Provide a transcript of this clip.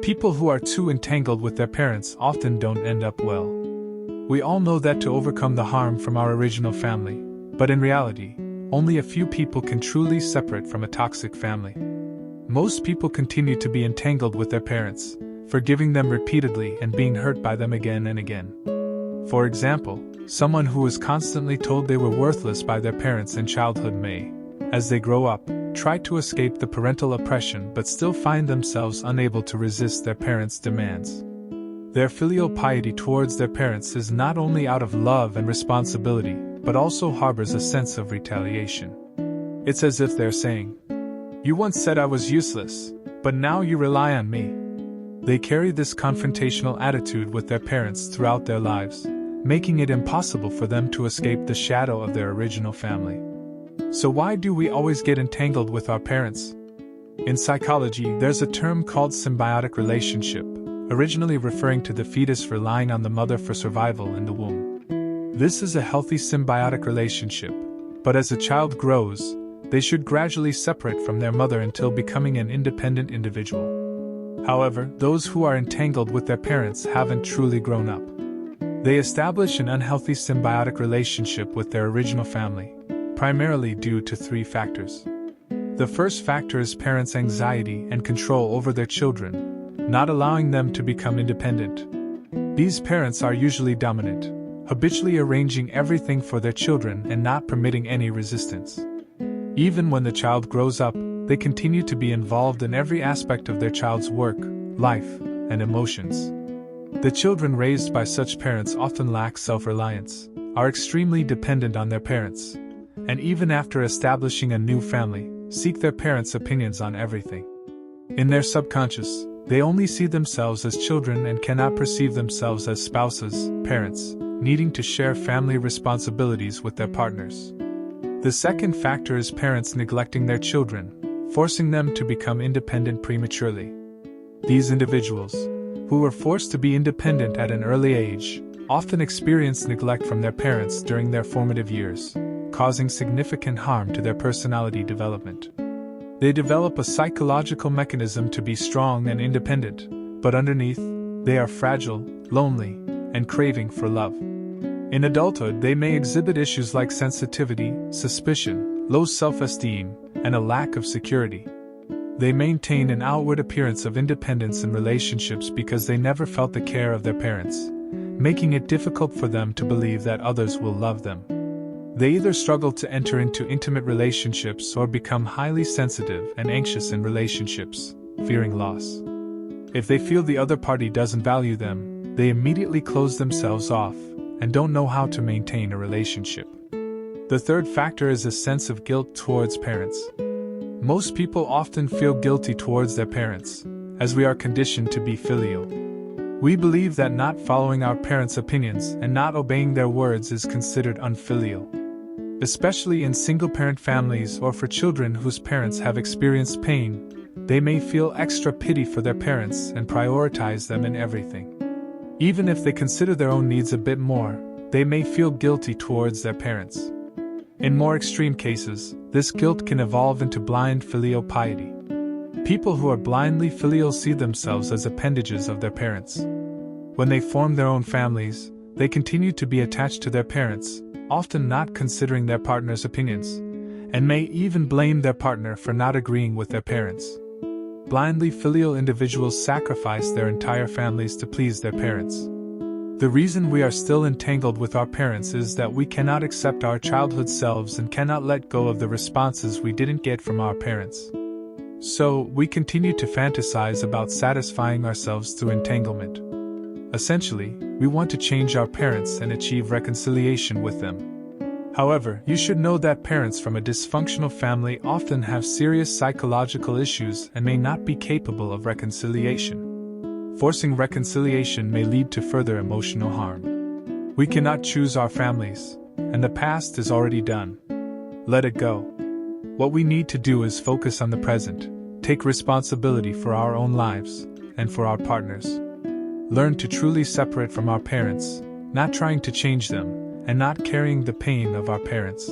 People who are too entangled with their parents often don't end up well. We all know that to overcome the harm from our original family, but in reality, only a few people can truly separate from a toxic family. Most people continue to be entangled with their parents, forgiving them repeatedly and being hurt by them again and again. For example, someone who is constantly told they were worthless by their parents in childhood may, as they grow up, try to escape the parental oppression but still find themselves unable to resist their parents' demands. Their filial piety towards their parents is not only out of love and responsibility, but also harbors a sense of retaliation. It's as if they're saying, "You once said I was useless, but now you rely on me." They carry this confrontational attitude with their parents throughout their lives, making it impossible for them to escape the shadow of their original family. So why do we always get entangled with our parents? In psychology, there's a term called symbiotic relationship, originally referring to the fetus relying on the mother for survival in the womb. This is a healthy symbiotic relationship, but as a child grows, they should gradually separate from their mother until becoming an independent individual. However, those who are entangled with their parents haven't truly grown up. They establish an unhealthy symbiotic relationship with their original family, primarily due to three factors. The first factor is parents' anxiety and control over their children, not allowing them to become independent. These parents are usually dominant, habitually arranging everything for their children and not permitting any resistance. Even when the child grows up, they continue to be involved in every aspect of their child's work, life, and emotions. The children raised by such parents often lack self-reliance, are extremely dependent on their parents, and even after establishing a new family, seek their parents' opinions on everything. In their subconscious, they only see themselves as children and cannot perceive themselves as spouses, parents, needing to share family responsibilities with their partners. The second factor is parents neglecting their children, forcing them to become independent prematurely. These individuals, who were forced to be independent at an early age, often experience neglect from their parents during their formative years, causing significant harm to their personality development. They develop a psychological mechanism to be strong and independent, but underneath, they are fragile, lonely, and craving for love. In adulthood, they may exhibit issues like sensitivity, suspicion, low self-esteem, and a lack of security. They maintain an outward appearance of independence in relationships because they never felt the care of their parents, making it difficult for them to believe that others will love them. They either struggle to enter into intimate relationships or become highly sensitive and anxious in relationships, fearing loss. If they feel the other party doesn't value them, they immediately close themselves off and don't know how to maintain a relationship. The third factor is a sense of guilt towards parents. Most people often feel guilty towards their parents, as we are conditioned to be filial. We believe that not following our parents' opinions and not obeying their words is considered unfilial. Especially in single-parent families or for children whose parents have experienced pain, they may feel extra pity for their parents and prioritize them in everything. Even if they consider their own needs a bit more, they may feel guilty towards their parents. In more extreme cases, this guilt can evolve into blind filial piety. People who are blindly filial see themselves as appendages of their parents. When they form their own families, they continue to be attached to their parents, often not considering their partner's opinions, and may even blame their partner for not agreeing with their parents. Blindly filial individuals sacrifice their entire families to please their parents. The reason we are still entangled with our parents is that we cannot accept our childhood selves and cannot let go of the responses we didn't get from our parents. So, we continue to fantasize about satisfying ourselves through entanglement. Essentially, we want to change our parents and achieve reconciliation with them. However, you should know that parents from a dysfunctional family often have serious psychological issues and may not be capable of reconciliation. Forcing reconciliation may lead to further emotional harm. We cannot choose our families, and the past is already done. Let it go. What we need to do is focus on the present, take responsibility for our own lives, and for our partners. Learn to truly separate from our parents, not trying to change them, and not carrying the pain of our parents.